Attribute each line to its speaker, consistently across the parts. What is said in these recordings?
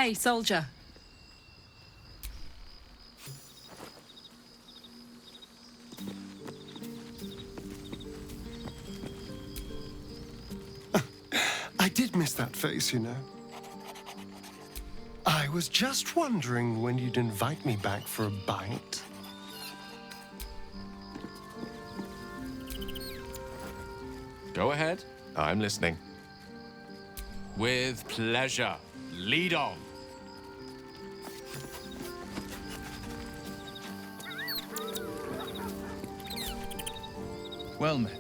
Speaker 1: Hey, soldier.
Speaker 2: I did miss that face, you know. I was just wondering when you'd invite me back for a bite.
Speaker 3: Go ahead. I'm listening. With pleasure. Lead on.
Speaker 4: Well met.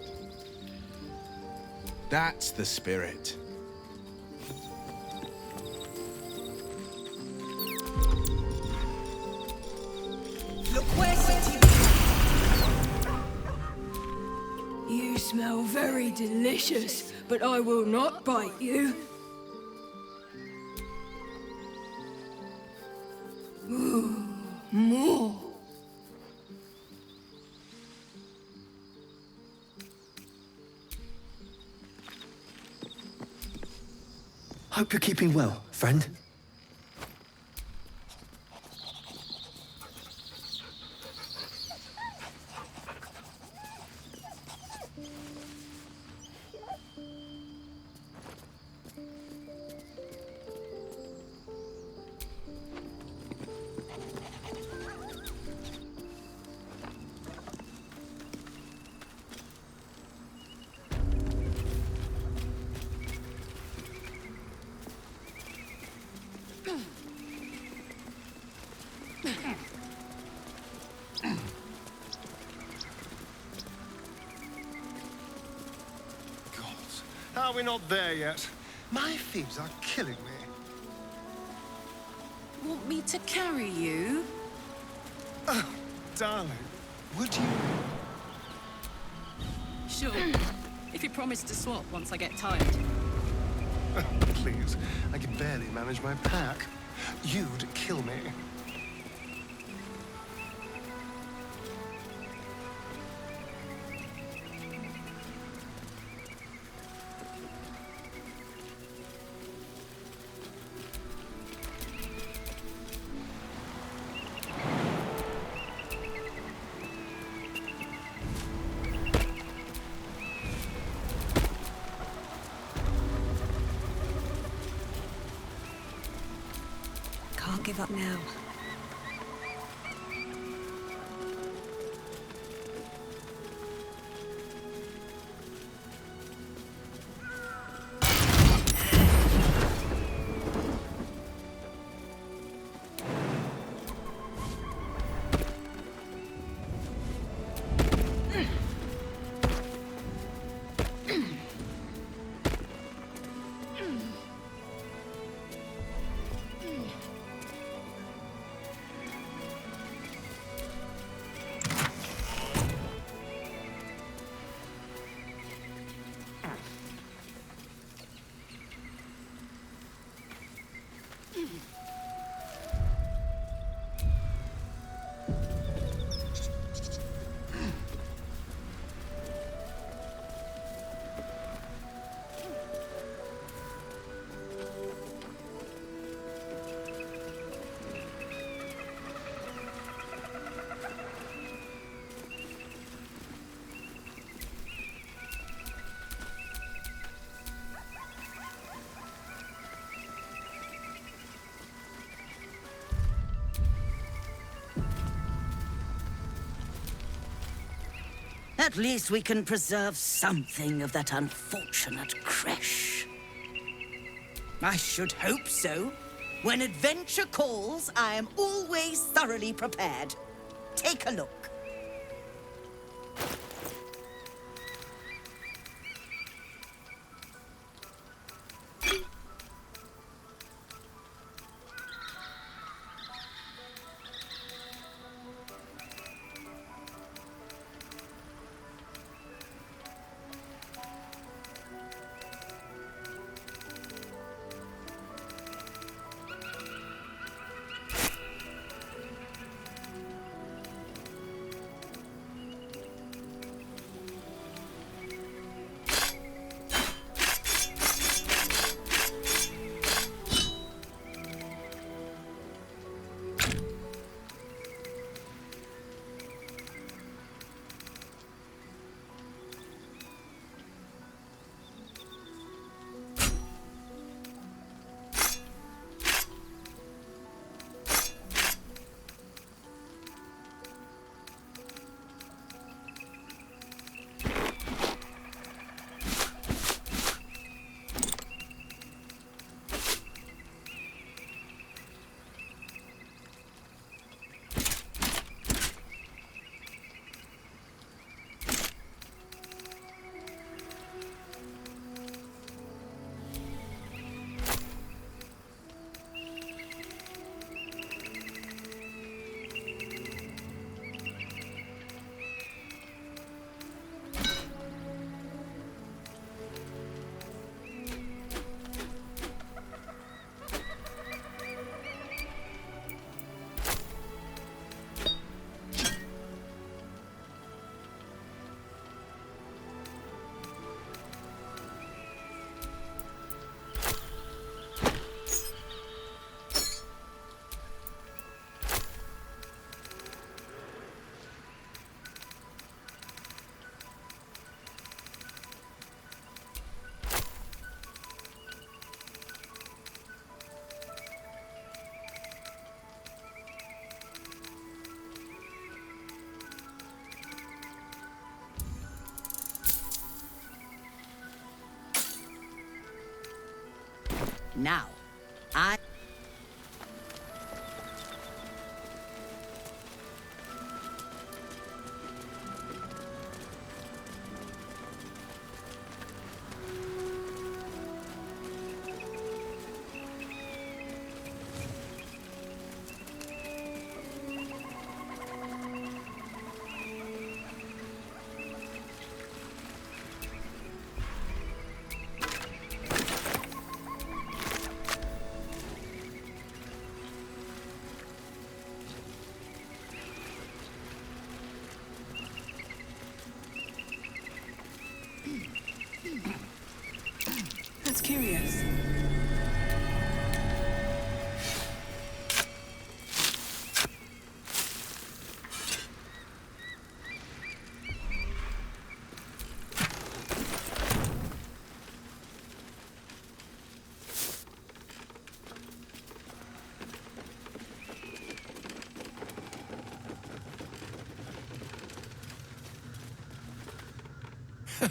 Speaker 4: That's the spirit.
Speaker 5: You smell very delicious, but I will not bite you. Ooh, more.
Speaker 6: Hope you're keeping well, friend.
Speaker 2: How are we not there yet? My feet are killing me.
Speaker 1: Want me to carry you?
Speaker 2: Oh, darling, would you?
Speaker 1: Sure. If you promise to swap once I get tired.
Speaker 2: Please, I can barely manage my pack. You'd kill me.
Speaker 5: Can't give up now.
Speaker 7: At least we can preserve something of that unfortunate creche. I should hope so. When adventure calls, I am always thoroughly prepared. Take a look. Now, I...
Speaker 5: That's curious.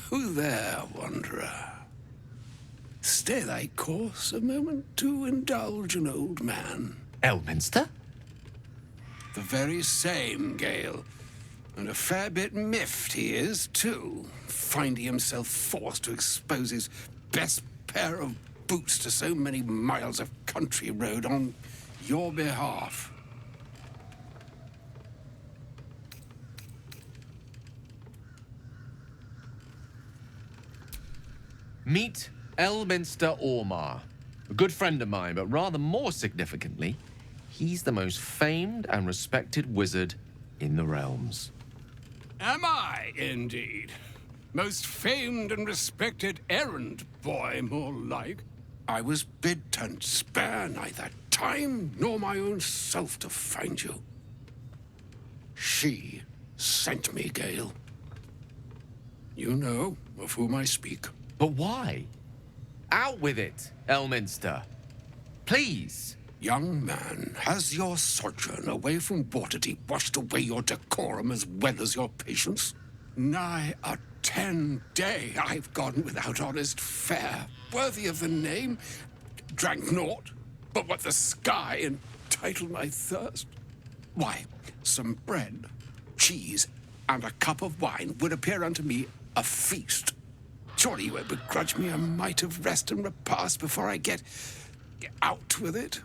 Speaker 4: Who there, wanderer? Stay thy course a moment to indulge an old man.
Speaker 3: Elminster?
Speaker 4: The very same, Gale. And a fair bit miffed he is, too, finding himself forced to expose his best pair of boots to so many miles of country road on your behalf.
Speaker 3: Meet Elminster Ormar. A good friend of mine, but rather more significantly, he's the most famed and respected wizard in the realms.
Speaker 4: Am I, indeed? Most famed and respected errand boy, more like. I was bid to spare neither time nor my own self to find you. She sent me, Gale. You know of whom I speak.
Speaker 3: But why? Out with it, Elminster. Please.
Speaker 4: Young man, has your sojourn away from Waterdeep washed away your decorum as well as your patience? Nigh a 10-day I've gone without honest fare, worthy of the name. Drank naught, but what the sky entitled my thirst. Why, some bread, cheese, and a cup of wine would appear unto me a feast. Surely you won't begrudge me a mite of rest and repast before I get out with it?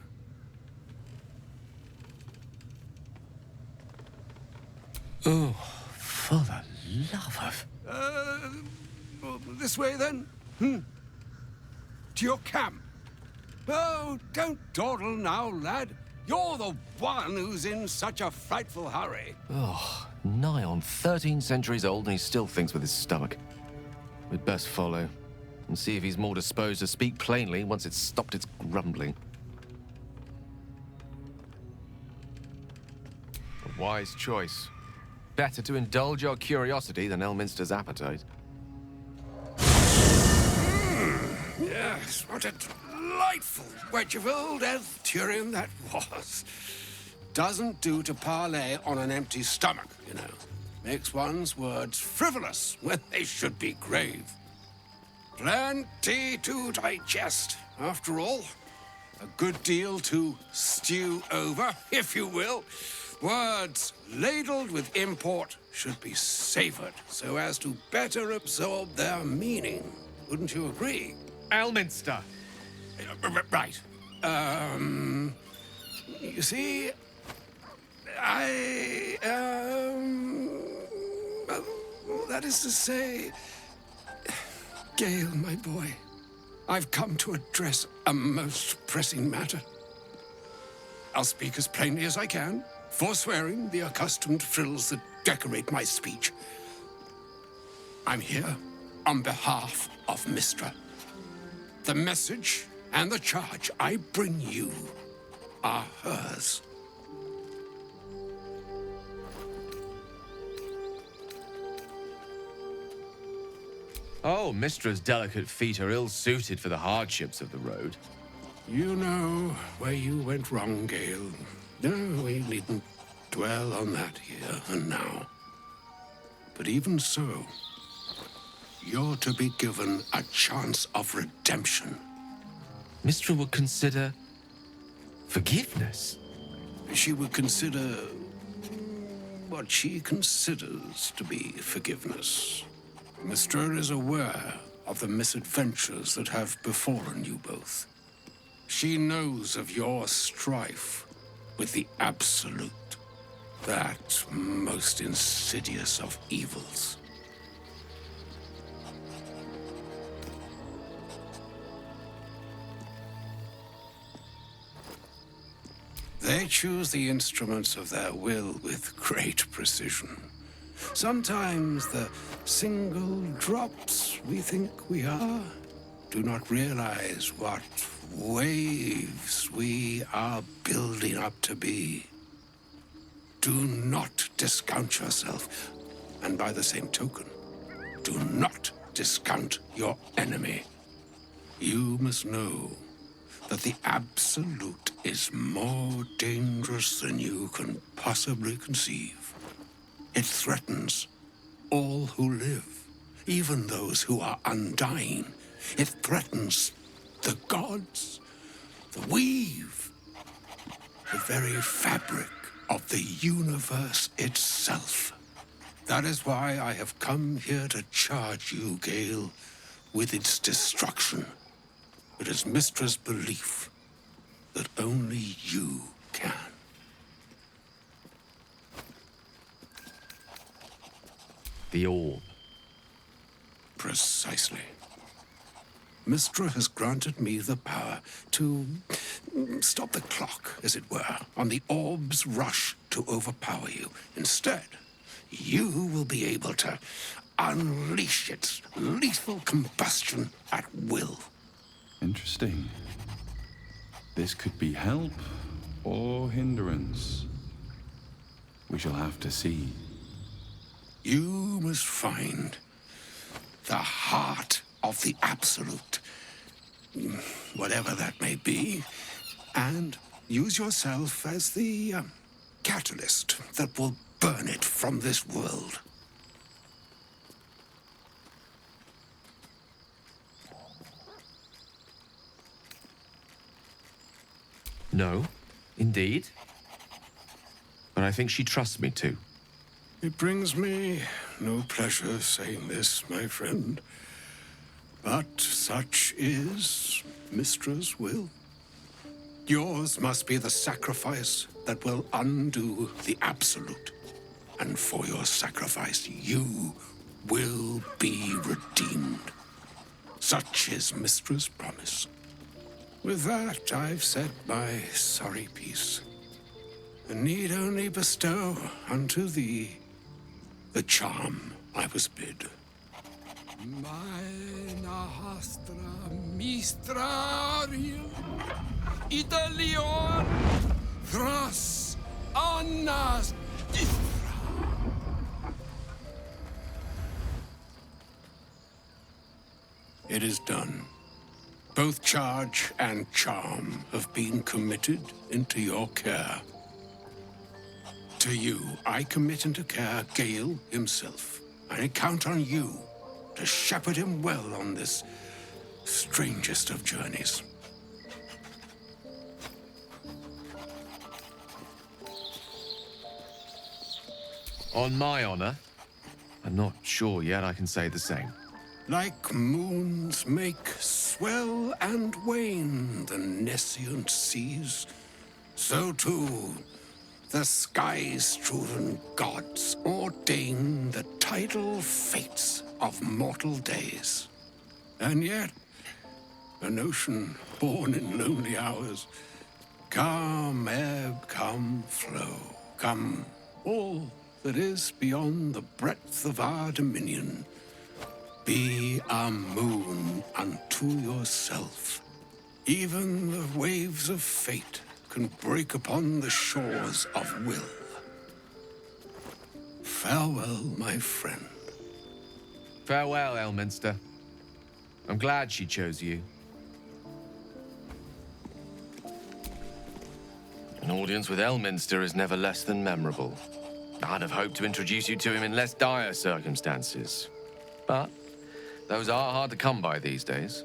Speaker 3: Oh, for the love of...
Speaker 4: This way, then? To your camp. Oh, don't dawdle now, lad. You're the one who's in such a frightful hurry.
Speaker 3: Oh, nigh on 13 centuries old and he still thinks with his stomach. We'd best follow and see if he's more disposed to speak plainly once it's stopped its grumbling. A wise choice. Better to indulge your curiosity than Elminster's appetite.
Speaker 4: Yes, what a delightful wedge of old Elthurian that was. Doesn't do to parley on an empty stomach, you know. Makes one's words frivolous when they should be grave. Plenty to digest, after all. A good deal to stew over, if you will. Words ladled with import should be savored so as to better absorb their meaning. Wouldn't you agree?
Speaker 3: Elminster!
Speaker 4: Right. You see, well, that is to say, Gale, my boy, I've come to address a most pressing matter. I'll speak as plainly as I can, forswearing the accustomed frills that decorate my speech. I'm here on behalf of Mistra. The message and the charge I bring you are hers.
Speaker 3: Oh, Mistra's delicate feet are ill-suited for the hardships of the road.
Speaker 4: You know where you went wrong, Gale. No, we needn't dwell on that here and now. But even so, you're to be given a chance of redemption.
Speaker 3: Mistra would consider forgiveness.
Speaker 4: She would consider what she considers to be forgiveness. Mistra is aware of the misadventures that have befallen you both. She knows of your strife with the Absolute, that most insidious of evils. They choose the instruments of their will with great precision. Sometimes the single drops we think we are do not realize what waves we are building up to be. Do not discount yourself, and by the same token, do not discount your enemy. You must know that the Absolute is more dangerous than you can possibly conceive. It threatens all who live, even those who are undying. It threatens the gods, the weave, the very fabric of the universe itself. That is why I have come here to charge you, Gale, with its destruction. It is Mistra's belief that only you can.
Speaker 3: The orb.
Speaker 4: Precisely. Mistra has granted me the power to stop the clock, as it were, on the orb's rush to overpower you. Instead, you will be able to unleash its lethal combustion at will.
Speaker 8: Interesting. This could be help or hindrance. We shall have to see.
Speaker 4: You must find the heart of the Absolute, whatever that may be, and use yourself as the catalyst that will burn it from this world.
Speaker 3: No, indeed. But I think she trusts me too.
Speaker 4: It brings me no pleasure saying this, my friend. But such is Mistra's will. Yours must be the sacrifice that will undo the Absolute. And for your sacrifice, you will be redeemed. Such is Mistra's promise. With that, I've said my sorry piece, and need only bestow unto thee the charm I was bid.
Speaker 9: Meine Hastra Mistrario Italion Thras Annas
Speaker 4: It is done. Both charge and charm have been committed into your care. To you, I commit into care Gale himself. I count on you to shepherd him well on this strangest of journeys.
Speaker 3: On my honor, I'm not sure yet I can say the same.
Speaker 4: Like moons make swell and wane the nescient seas, so too the sky-strewn gods ordain the tidal fates of mortal days. And yet, an ocean born in lonely hours, come ebb, come flow, come all that is beyond the breadth of our dominion. Be a moon unto yourself. Even the waves of fate can break upon the shores of will. Farewell, my friend.
Speaker 3: Farewell, Elminster. I'm glad she chose you. An audience with Elminster is never less than memorable. I'd have hoped to introduce you to him in less dire circumstances. But those are hard to come by these days.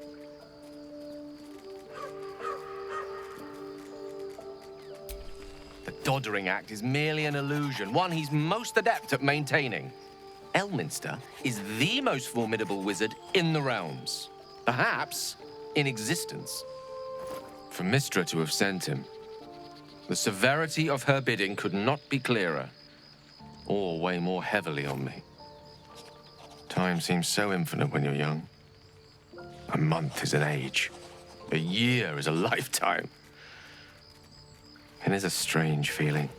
Speaker 3: doddering act is merely an illusion, one he's most adept at maintaining. Elminster is the most formidable wizard in the realms, perhaps in existence. For Mystra to have sent him, the severity of her bidding could not be clearer, or weigh more heavily on me. Time seems so infinite when you're young. A month is an age. A year is a lifetime. It is a strange feeling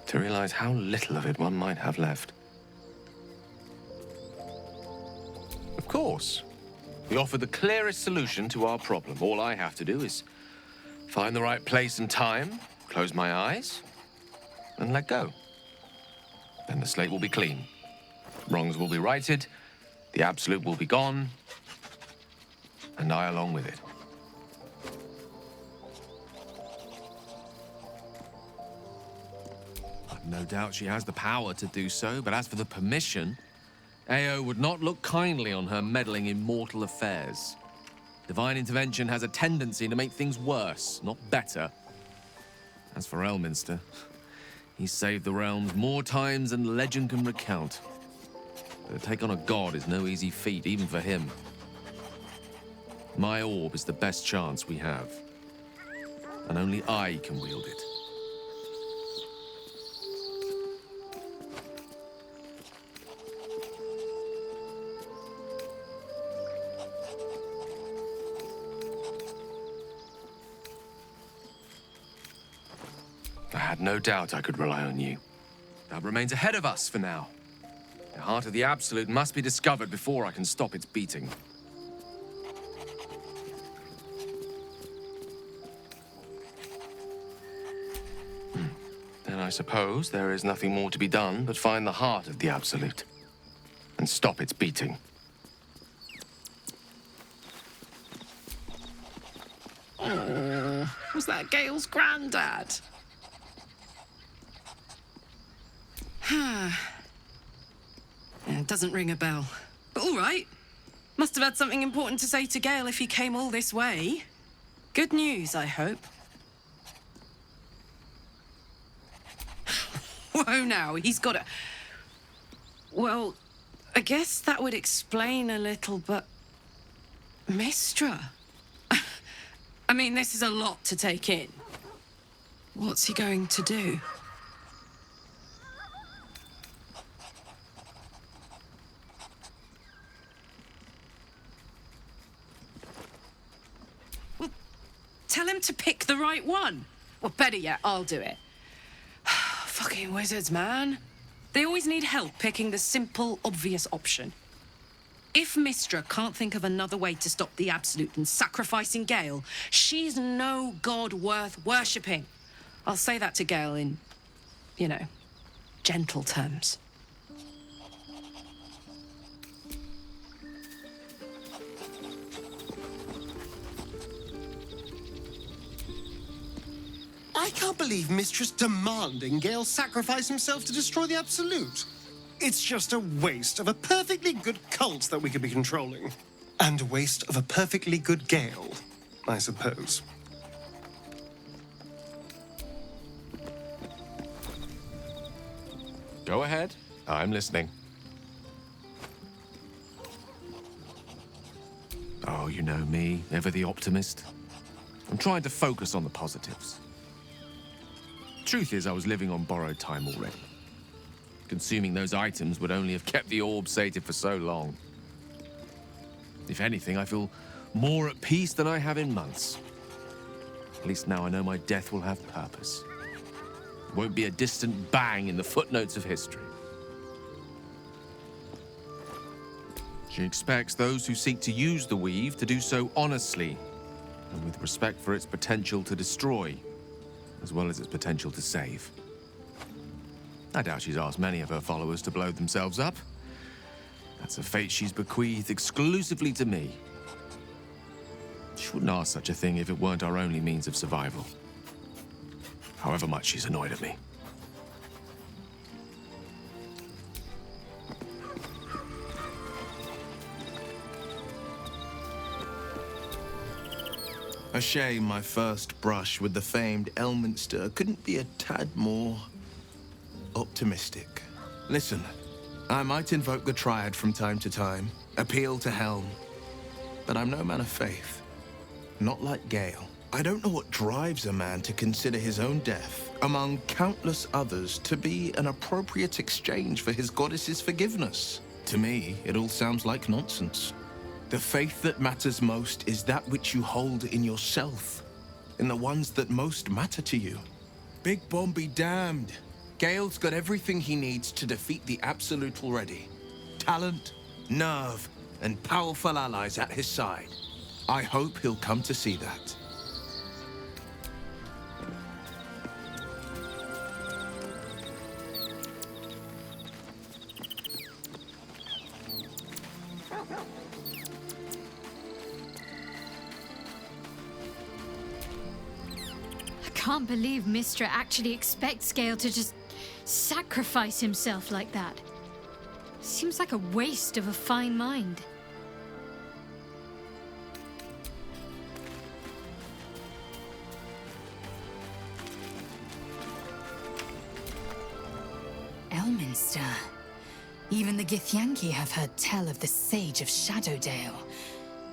Speaker 3: to realize how little of it one might have left. Of course, we offer the clearest solution to our problem. All I have to do is find the right place and time, close my eyes, and let go. Then the slate will be clean. Wrongs will be righted, the absolute will be gone, and I along with it. I've no doubt she has the power to do so, but as for the permission, Ao would not look kindly on her meddling in mortal affairs. Divine intervention has a tendency to make things worse, not better. As for Elminster, he's saved the realms more times than legend can recount. But to take on a god is no easy feat, even for him. My orb is the best chance we have, and only I can wield it. I had no doubt I could rely on you. That remains ahead of us for now. The heart of the Absolute must be discovered before I can stop its beating. Then I suppose there is nothing more to be done but find the heart of the Absolute and stop its beating.
Speaker 1: Was that Gale's granddad? It doesn't ring a bell. But all right. Must have had something important to say to Gale if he came all this way. Good news, I hope. Whoa, now, he's got a... Well, I guess that would explain a little, but... Mystra? I mean, this is a lot to take in. What's he going to do? Well, tell him to pick the right one. Well, better yet, I'll do it. Fucking wizards, man. They always need help picking the simple, obvious option. If Mystra can't think of another way to stop the Absolute than sacrificing Gale, she's no god worth worshipping. I'll say that to Gale in, you know, gentle terms.
Speaker 2: I can't believe Mistress demanding Gale sacrifice himself to destroy the Absolute. It's just a waste of a perfectly good cult that we could be controlling. And a waste of a perfectly good Gale, I suppose.
Speaker 3: Go ahead. I'm listening. Oh, you know me, ever the optimist. I'm trying to focus on the positives. Truth is, I was living on borrowed time already. Consuming those items would only have kept the orb sated for so long. If anything, I feel more at peace than I have in months. At least now I know my death will have purpose. It won't be a distant bang in the footnotes of history. She expects those who seek to use the weave to do so honestly and with respect for its potential to destroy, as well as its potential to save. I doubt she's asked many of her followers to blow themselves up. That's a fate she's bequeathed exclusively to me. She wouldn't ask such a thing if it weren't our only means of survival. However much she's annoyed at me.
Speaker 10: A shame my first brush with the famed Elminster couldn't be a tad more optimistic. Listen, I might invoke the Triad from time to time, appeal to Helm, but I'm no man of faith. Not like Gale. I don't know what drives a man to consider his own death, among countless others, to be an appropriate exchange for his goddess's forgiveness. To me, it all sounds like nonsense. The faith that matters most is that which you hold in yourself, in the ones that most matter to you. Big Bomb be damned. Gale's got everything he needs to defeat the Absolute already. Talent, nerve, and powerful allies at his side. I hope he'll come to see that.
Speaker 11: I can't believe Mistra actually expects Gale to just sacrifice himself like that. Seems like a waste of a fine mind.
Speaker 12: Elminster. Even the Githyanki have heard tell of the Sage of Shadowdale.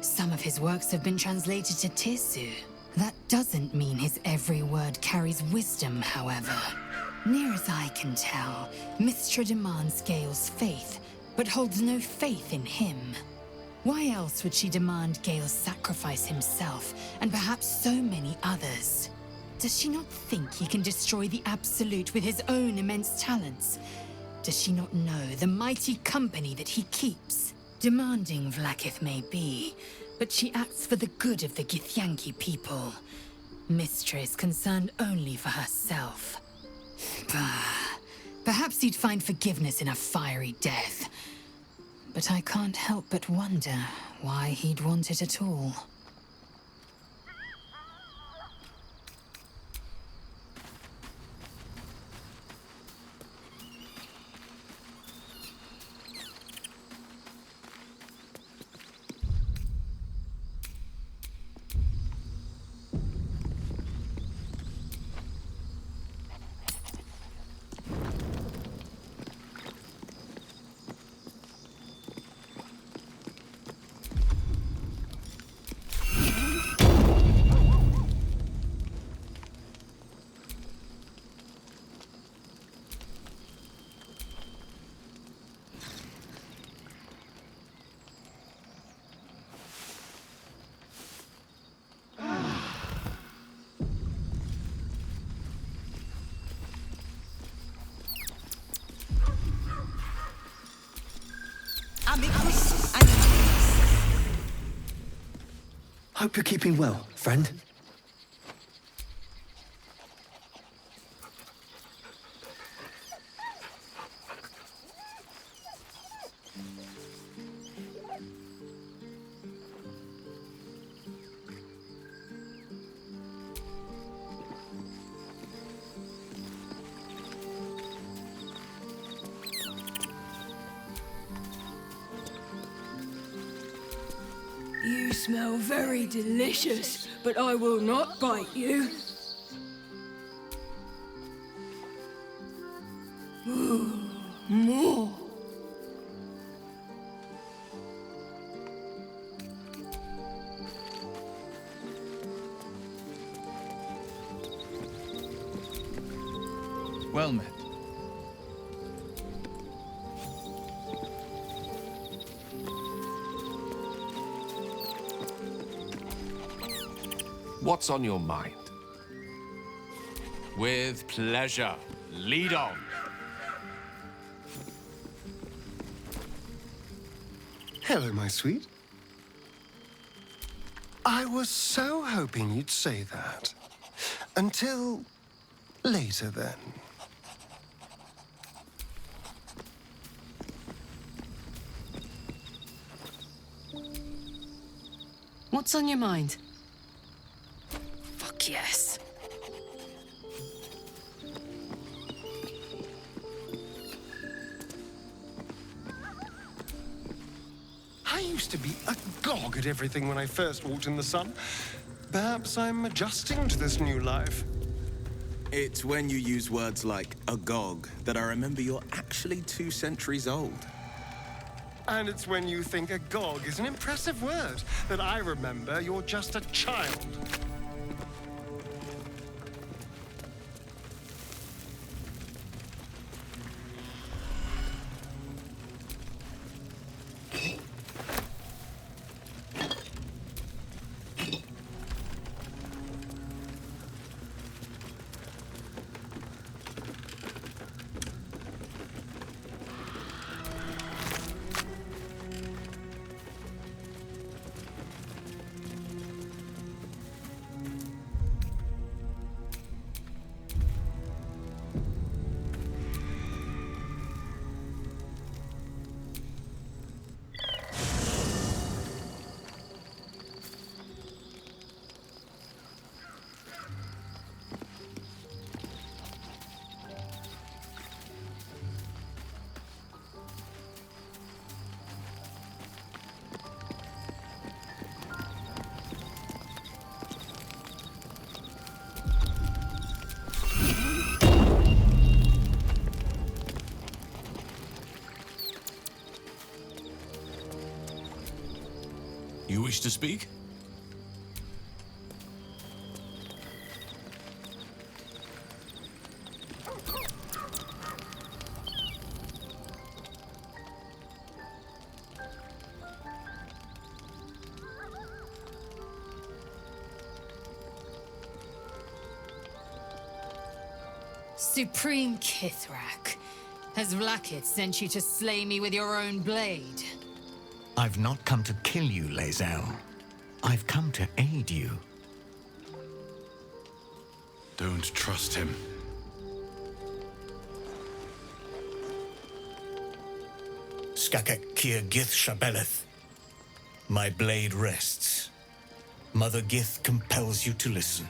Speaker 12: Some of his works have been translated to Tirsu. That doesn't mean his every word carries wisdom, however. Near as I can tell, Mistra demands Gale's faith, but holds no faith in him. Why else would she demand Gale sacrifice himself, and perhaps so many others? Does she not think he can destroy the Absolute with his own immense talents? Does she not know the mighty company that he keeps? Demanding Vlaakith may be, but she acts for the good of the Githyanki people. Mistra is concerned only for herself. Perhaps he'd find forgiveness in a fiery death. But I can't help but wonder why he'd want it at all.
Speaker 6: Hope you're keeping well, friend.
Speaker 5: You smell very delicious, but I will not bite you. Ooh, more.
Speaker 10: Well met.
Speaker 3: What's on your mind?
Speaker 9: With pleasure. Lead on.
Speaker 2: Hello, my sweet. I was so hoping you'd say that. Until later, then.
Speaker 1: What's on your mind? Fuck yes.
Speaker 2: I used to be agog at everything when I first walked in the sun. Perhaps I'm adjusting to this new life.
Speaker 10: It's when you use words like agog that I remember you're actually 2 centuries old.
Speaker 2: And it's when you think agog is an impressive word that I remember you're just a child.
Speaker 9: You wish to speak?
Speaker 12: Supreme Kithrak, has Vlakith sent you to slay me with your own blade?
Speaker 13: I've not come to kill you, Lae'zel. I've come to aid you.
Speaker 8: Don't trust him.
Speaker 13: Skakek Kir Gith Shabeleth. My blade rests. Mother Gith compels you to listen.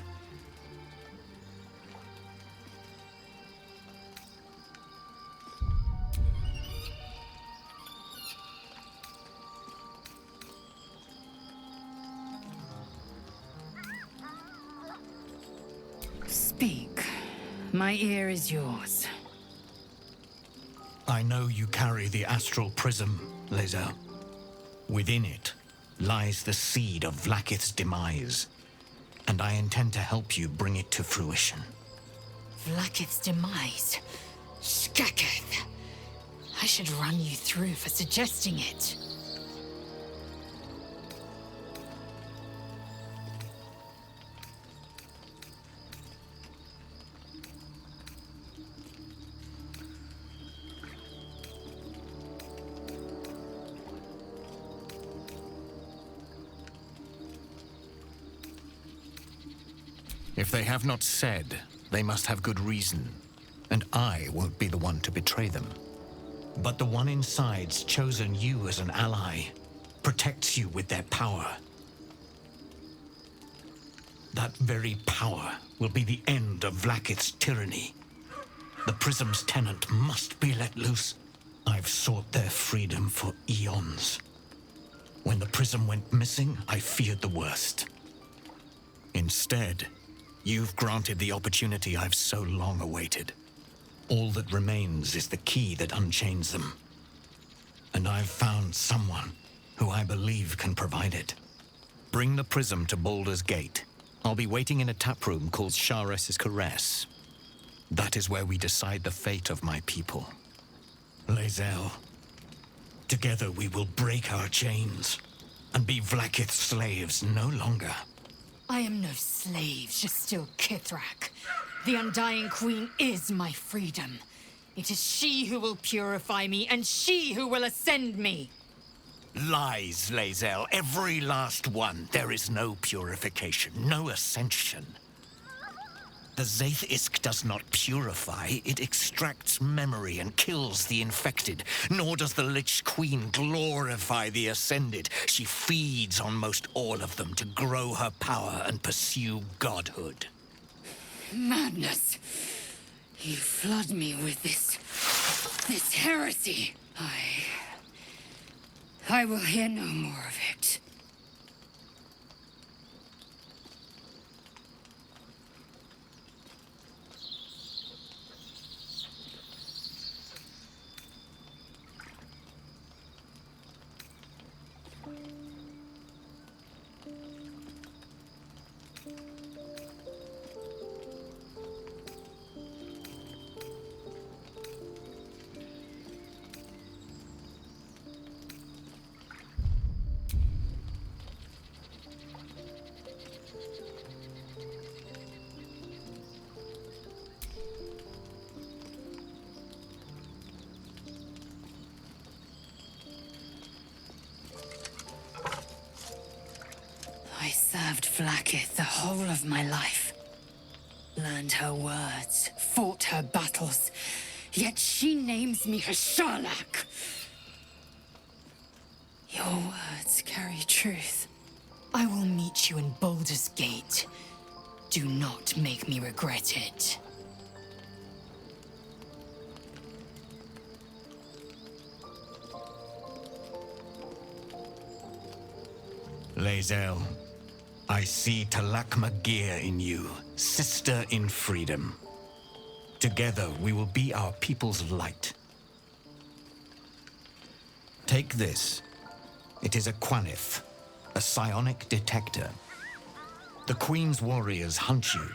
Speaker 12: Speak. My ear is yours.
Speaker 13: I know you carry the astral prism, Lae'zel. Within it lies the seed of Vlakith's demise, and I intend to help you bring it to fruition.
Speaker 12: Vlakith's demise? Skaketh! I should run you through for suggesting it.
Speaker 13: If they have not said, they must have good reason, and I won't be the one to betray them. But the one inside's chosen you as an ally, protects you with their power. That very power will be the end of Vlakith's tyranny. The Prism's tenant must be let loose. I've sought their freedom for eons. When the Prism went missing, I feared the worst. Instead, you've granted the opportunity I've so long awaited. All that remains is the key that unchains them. And I've found someone who I believe can provide it. Bring the Prism to Baldur's Gate. I'll be waiting in a taproom called Shares's Caress. That is where we decide the fate of my people. Lae'zel, together we will break our chains and be Vlakith's slaves no longer.
Speaker 12: I am no slave, just still Kithrak. The Undying Queen is my freedom. It is she who will purify me, and she who will ascend me.
Speaker 13: Lies, Lae'zel, every last one. There is no purification, no ascension. The Zaith Isk does not purify, it extracts memory and kills the infected. Nor does the Lich Queen glorify the ascended. She feeds on most all of them to grow her power and pursue godhood.
Speaker 12: Madness! You flood me with this heresy. I will hear no more of it. I served Vlaakith the whole of my life. Learned her words, fought her battles, yet she names me her Sharlak. Your words carry truth. I will meet you in Baldur's Gate. Do not make me regret it.
Speaker 13: Lae'zel, I see Talak Magir in you, sister in freedom. Together we will be our people's light. Take this. It is a Quanith, a psionic detector. The Queen's warriors hunt you.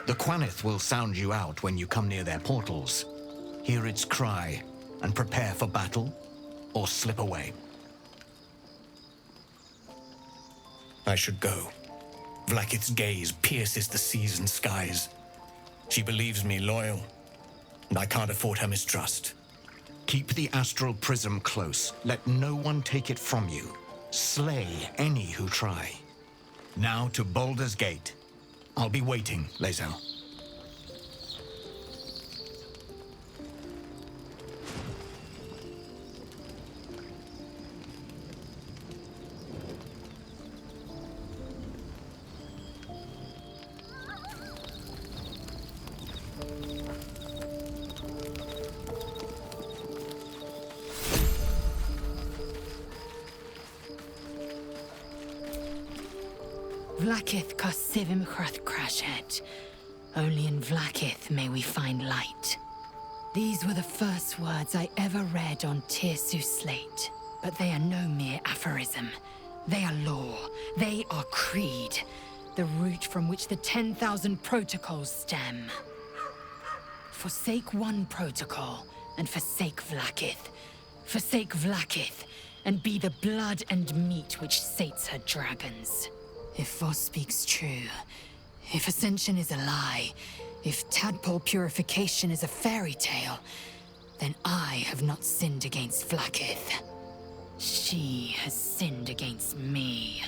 Speaker 13: The Quanith will sound you out when you come near their portals. Hear its cry and prepare for battle, or slip away. I should go. Vlaakith's gaze pierces the seas and skies. She believes me loyal, and I can't afford her mistrust. Keep the astral prism close. Let no one take it from you. Slay any who try. Now to Baldur's Gate. I'll be waiting, Lae'zel.
Speaker 12: Vlaakith Kosivim Chrath Crashet. Only in Vlaakith may we find light. These were the first words I ever read on Tirsu's slate. But they are no mere aphorism. They are law. They are creed. The root from which the 10,000 protocols stem. Forsake one protocol, and forsake Vlaakith. Forsake Vlaakith, and be the blood and meat which sates her dragons. If Voss speaks true, if Ascension is a lie, if tadpole purification is a fairy tale, then I have not sinned against Vlaakith. She has sinned against me.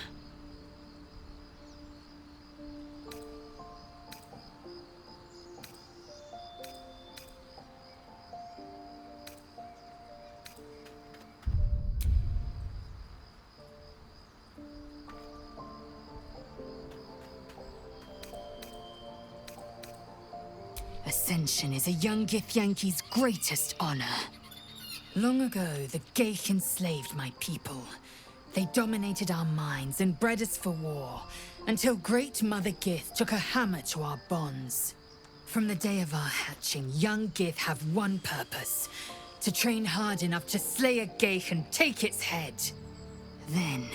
Speaker 12: Ascension is a young Githyanki's greatest honor. Long ago, the Geich enslaved my people. They dominated our minds and bred us for war, until Great Mother Gith took a hammer to our bonds. From the day of our hatching, young Gith have one purpose: to train hard enough to slay a Geich and take its head. Then,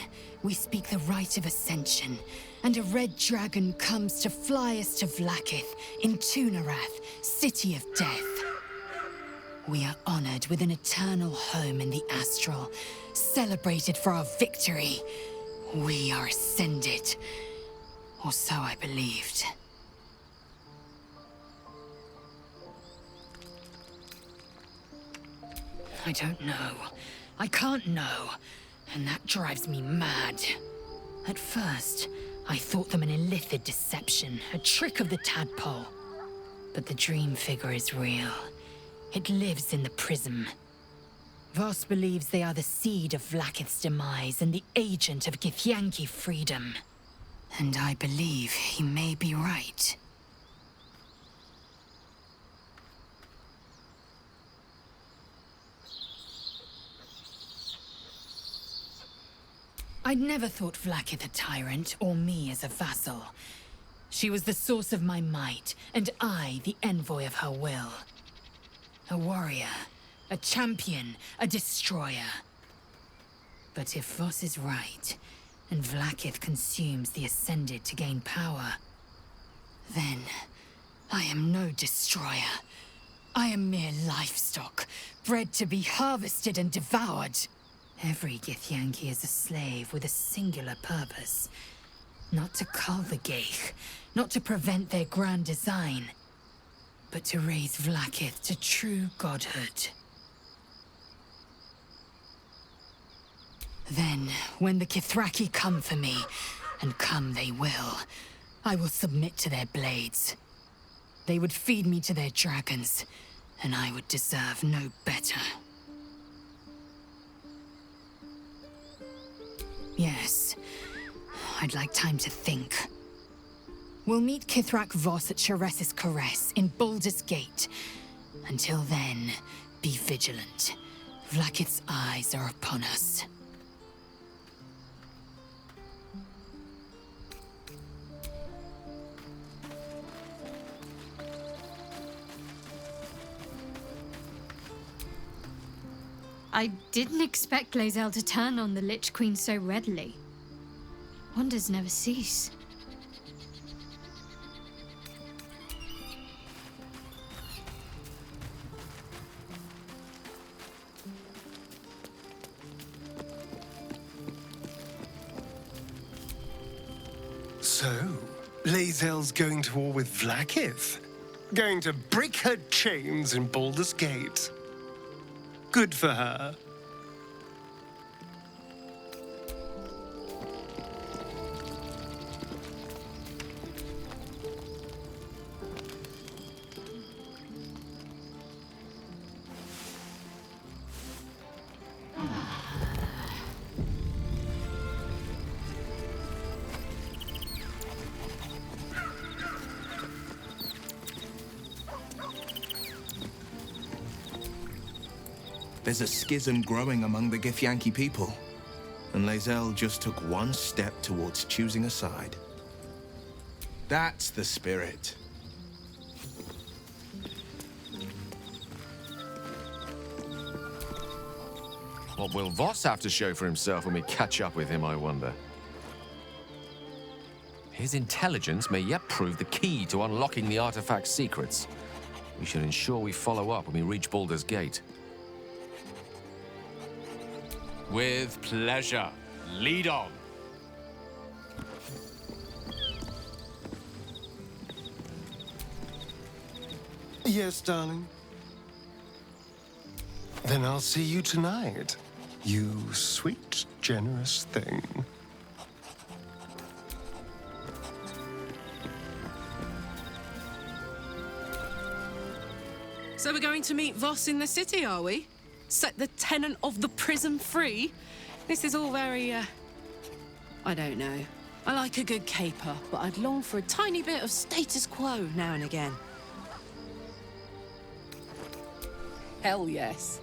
Speaker 12: we speak the rite of Ascension, and a red dragon comes to fly us to Vlaakith in Tunarath, City of Death. We are honored with an eternal home in the Astral, celebrated for our victory. We are ascended. Or so I believed. I don't know. I can't know. And that drives me mad. At first, I thought them an illithid deception, a trick of the tadpole. But the dream figure is real. It lives in the prism. Voss believes they are the seed of Vlaakith's demise and the agent of Githyanki freedom. And I believe he may be right. I'd never thought Vlaakith a tyrant, or me as a vassal. She was the source of my might, and I the envoy of her will. A warrior, a champion, a destroyer. But if Voss is right, and Vlaakith consumes the Ascended to gain power, then I am no destroyer. I am mere livestock, bred to be harvested and devoured. Every Githyanki is a slave with a singular purpose. Not to cull the Geich, not to prevent their grand design, but to raise Vlaakith to true godhood. Then, when the Kithraki come for me, And come they will. I will submit to their blades. They would feed me to their dragons, and I would deserve no better. Yes, I'd like time to think. We'll meet Kithrak Voss at Chares's Caress in Baldur's Gate. Until then, be vigilant. Vlaakith's eyes are upon us.
Speaker 11: I didn't expect Lae'zel to turn on the Lich Queen so readily. Wonders never cease.
Speaker 2: So, Lae'zel's going to war with Vlaakith? Going to break her chains in Baldur's Gate? Good for her.
Speaker 10: There's a schism growing among the Githyanki people, and Lae'zel just took one step towards choosing a side. That's the spirit.
Speaker 3: What will Voss have to show for himself when we catch up with him, I wonder? His intelligence may yet prove the key to unlocking the artifact's secrets. We should ensure we follow up when we reach Baldur's Gate.
Speaker 9: With pleasure. Lead on.
Speaker 2: Yes, darling. Then I'll see you tonight. You sweet, generous thing.
Speaker 1: So we're going to meet Voss in the city, are we? Set the tenant of the prison free? This is all very, I don't know. I like a good caper, but I'd long for a tiny bit of status quo now and again. Hell yes.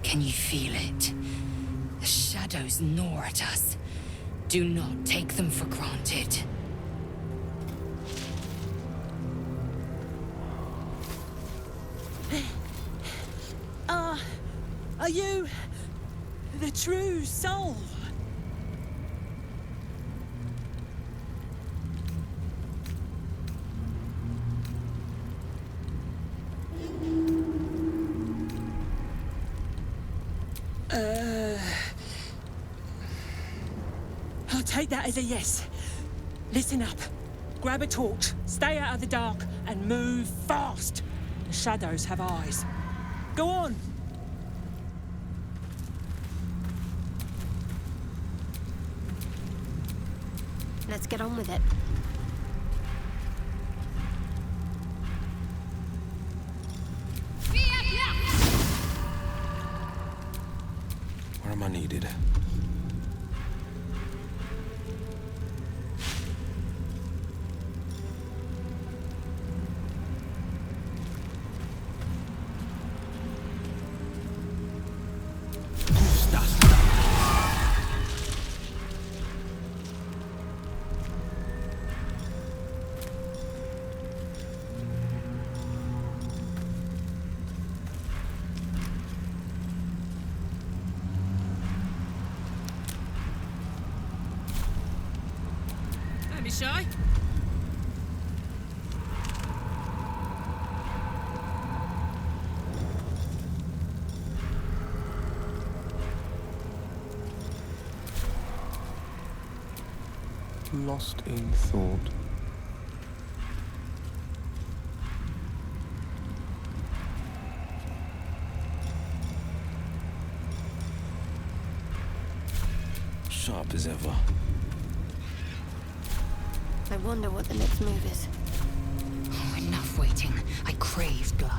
Speaker 12: Can you feel it? The shadows gnaw at us. Do not take them for granted.
Speaker 14: Are you the true soul? I'll take that as a yes. Listen up. Grab a torch, stay out of the dark, and move fast. The shadows have eyes. Go on!
Speaker 15: Let's get on with it.
Speaker 16: Where am I needed?
Speaker 1: be shy.
Speaker 16: Lost in thought. Sharp as ever.
Speaker 15: I wonder what the next move is.
Speaker 12: Oh, enough waiting. I crave blood.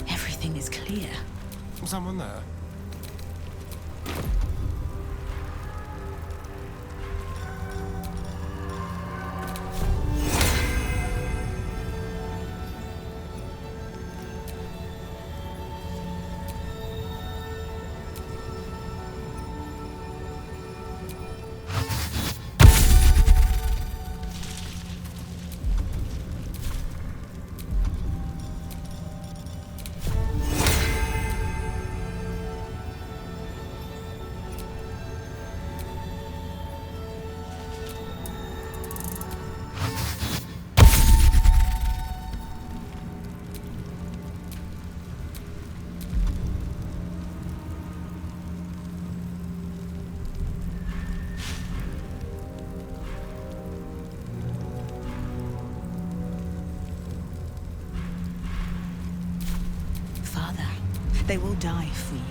Speaker 12: Everything is clear.
Speaker 2: Someone there?
Speaker 7: Father, they will die for you.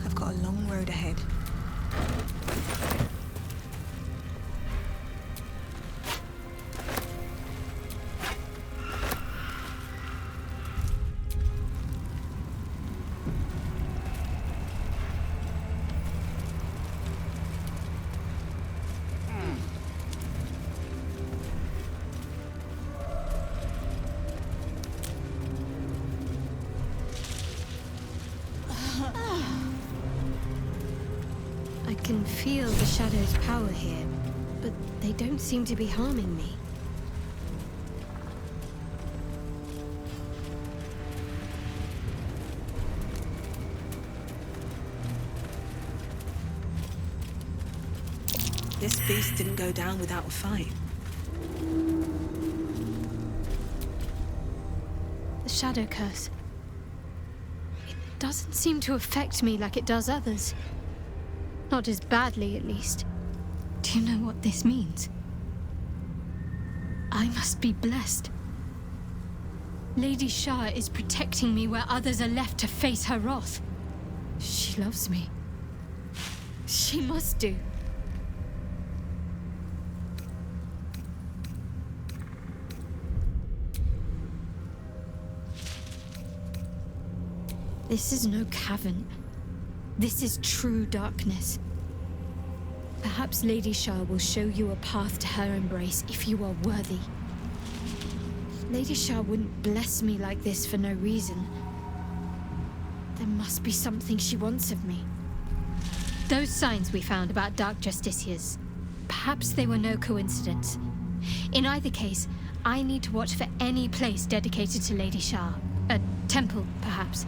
Speaker 7: I've got a long road ahead.
Speaker 15: I can feel the Shadow's power here, but they don't seem to be harming me.
Speaker 7: This beast didn't go down without a fight.
Speaker 15: The Shadow Curse. It doesn't seem to affect me like it does others. Not as badly, at least. Do you know what this means? I must be blessed. Lady Shah is protecting me where others are left to face her wrath. She loves me. She must do. This is no cavern. This is true darkness. Perhaps Lady Shah will show you a path to her embrace if you are worthy. Lady Shah wouldn't bless me like this for no reason. There must be something she wants of me. Those signs we found about Dark Justiciars, perhaps they were no coincidence. In either case, I need to watch for any place dedicated to Lady Shah. A temple, perhaps.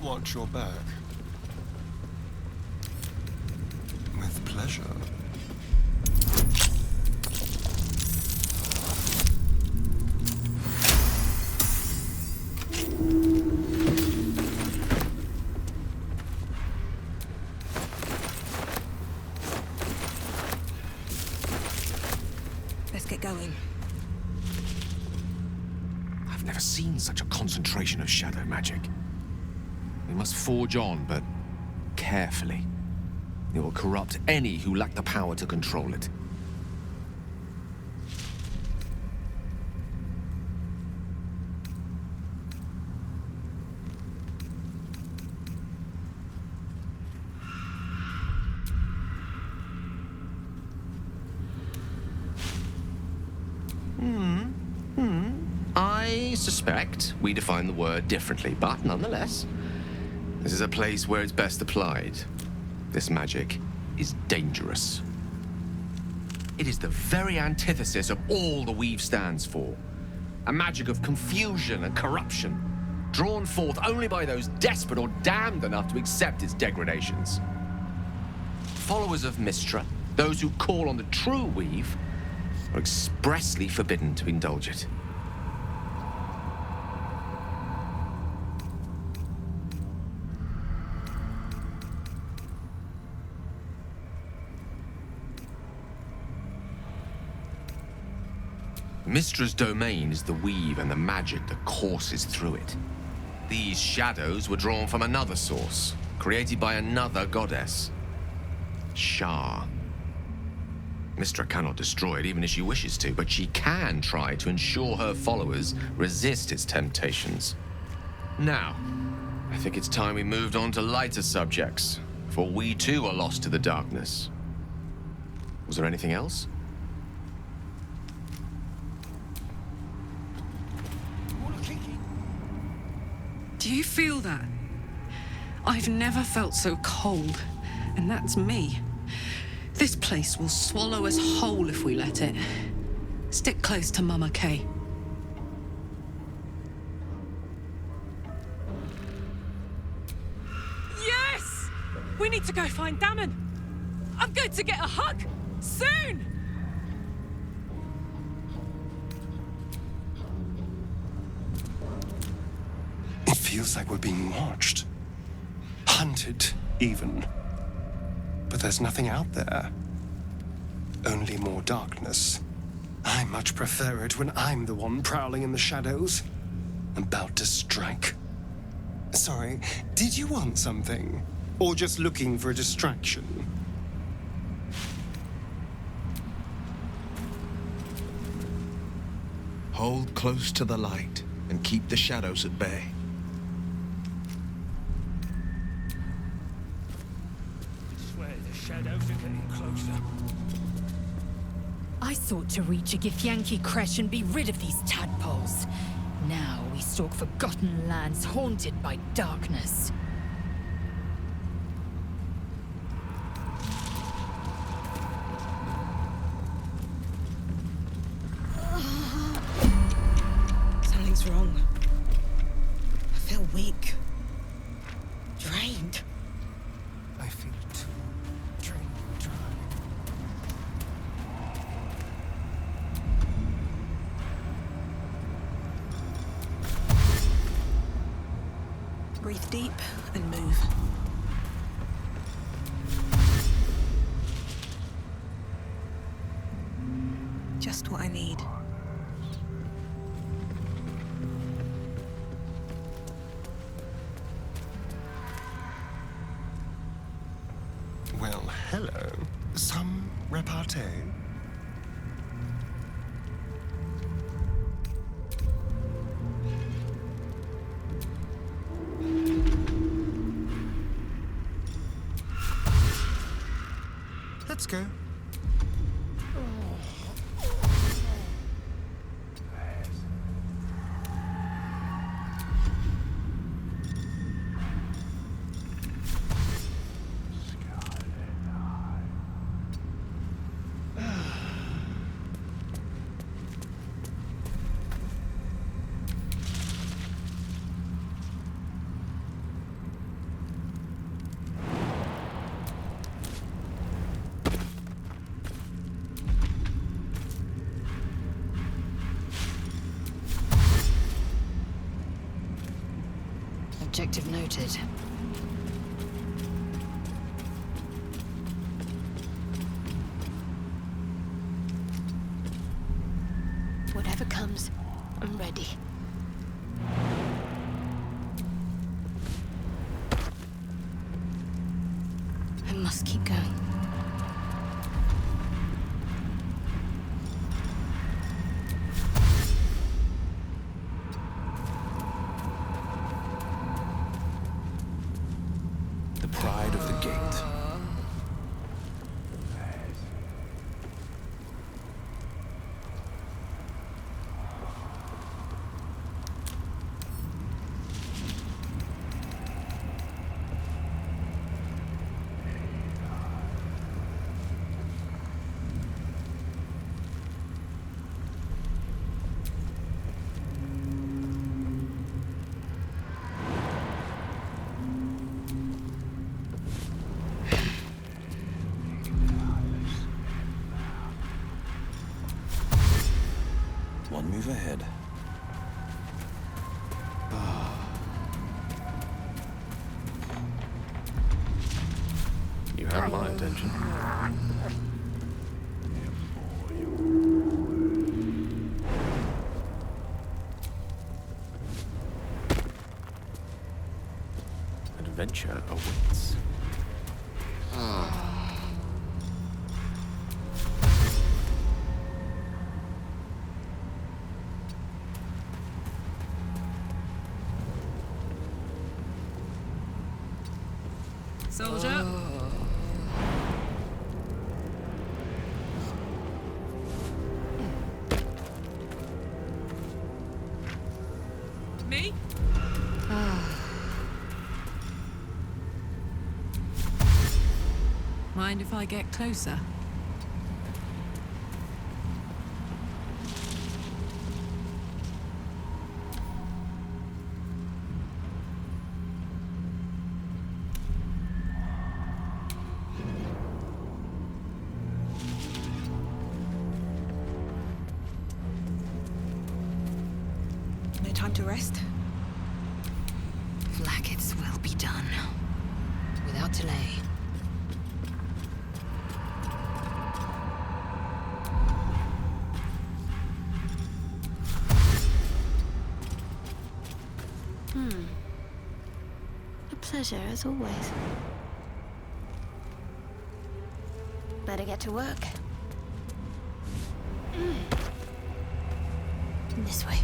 Speaker 2: Watch your back. With pleasure.
Speaker 5: Let's get going.
Speaker 3: I've never seen such a concentration of shadow magic. We must forge on, but carefully. It will corrupt any who lack the power to control it. I suspect we define the word differently, but nonetheless, this is a place where it's best applied. This magic is dangerous. It is the very antithesis of all the Weave stands for. A magic of confusion and corruption, drawn forth only by those desperate or damned enough to accept its degradations. Followers of Mystra, those who call on the true Weave, are expressly forbidden to indulge it. Mystra's domain is the weave and the magic that courses through it. These shadows were drawn from another source, created by another goddess, Shah. Mystra cannot destroy it even if she wishes to, but she can try to ensure her followers resist its temptations. Now, I think it's time we moved on to lighter subjects, for we too are lost to the darkness. Was there anything else?
Speaker 1: Do you feel that? I've never felt so cold, and that's me. This place will swallow us whole if we let it. Stick close to Mama Kay.
Speaker 14: Yes! We need to go find Damon. I'm going to get a hug soon!
Speaker 2: It feels like we're being watched. Hunted, even. But there's nothing out there. Only more darkness. I much prefer it when I'm the one prowling in the shadows. About to strike. Sorry, did you want something? Or just looking for a distraction?
Speaker 10: Hold close to the light and keep the shadows at bay.
Speaker 14: I swear the shadows are getting closer.
Speaker 12: I sought to reach a Githyanki creche and be rid of these tadpoles. Now we stalk forgotten lands haunted by darkness.
Speaker 5: Something's wrong. I feel weak. Drained.
Speaker 2: I feel too drained and dry.
Speaker 5: Breathe deep and move. Just what I need.
Speaker 2: Well, hello. Some repartee? Let's go.
Speaker 12: Objective noted.
Speaker 15: Whatever comes, I'm ready.
Speaker 12: I must keep going.
Speaker 16: The pride of the gate. One move ahead.
Speaker 3: You have my attention. Adventure awaits.
Speaker 1: Soldier. Me? Mind if I get closer?
Speaker 5: No time to rest?
Speaker 12: Blackets will be done. Without delay.
Speaker 15: A pleasure, as always. Better get to work. This way.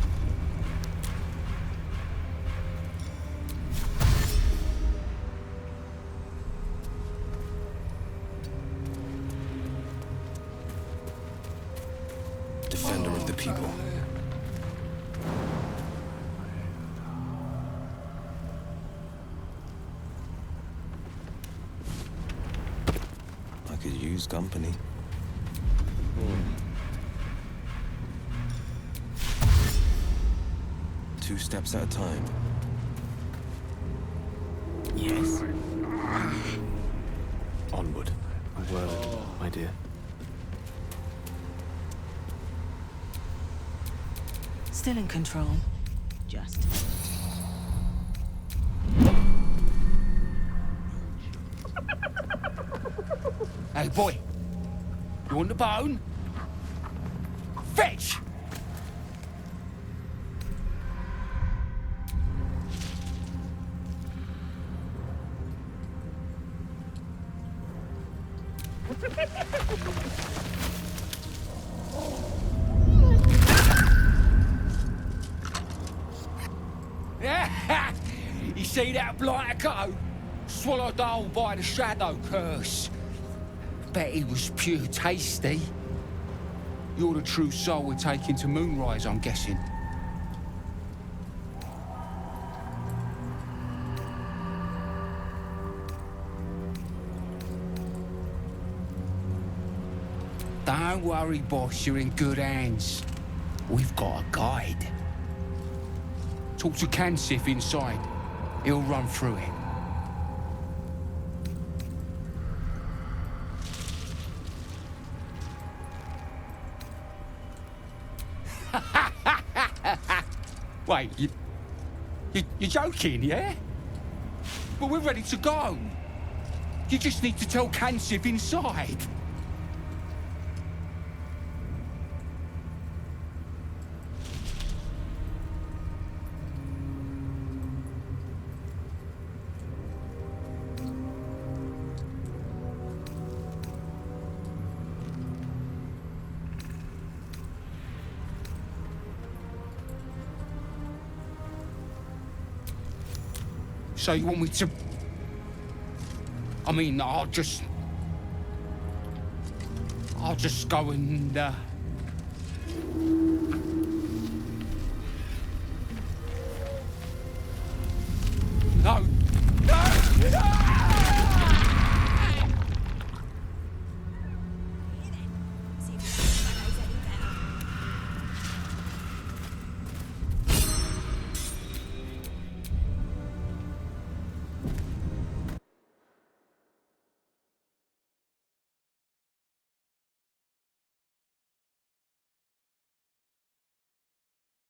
Speaker 16: Defender of the people. I could use company. Two steps at a time.
Speaker 3: Yes. Onward. A word, my dear.
Speaker 7: Still in control. Just.
Speaker 17: Hey, boy. You want the bone? Fetch! You see that blighter go? Swallowed whole by the shadow curse. Bet he was pure tasty. You're the true soul we're taking to Moonrise, I'm guessing. Don't worry, boss, you're in good hands. We've got a guide. Talk to Kansif inside. He'll run through it. Wait, you're joking, yeah? but we're ready to go. You just need to tell Kansip inside. So you want me to... I mean, I'll just go and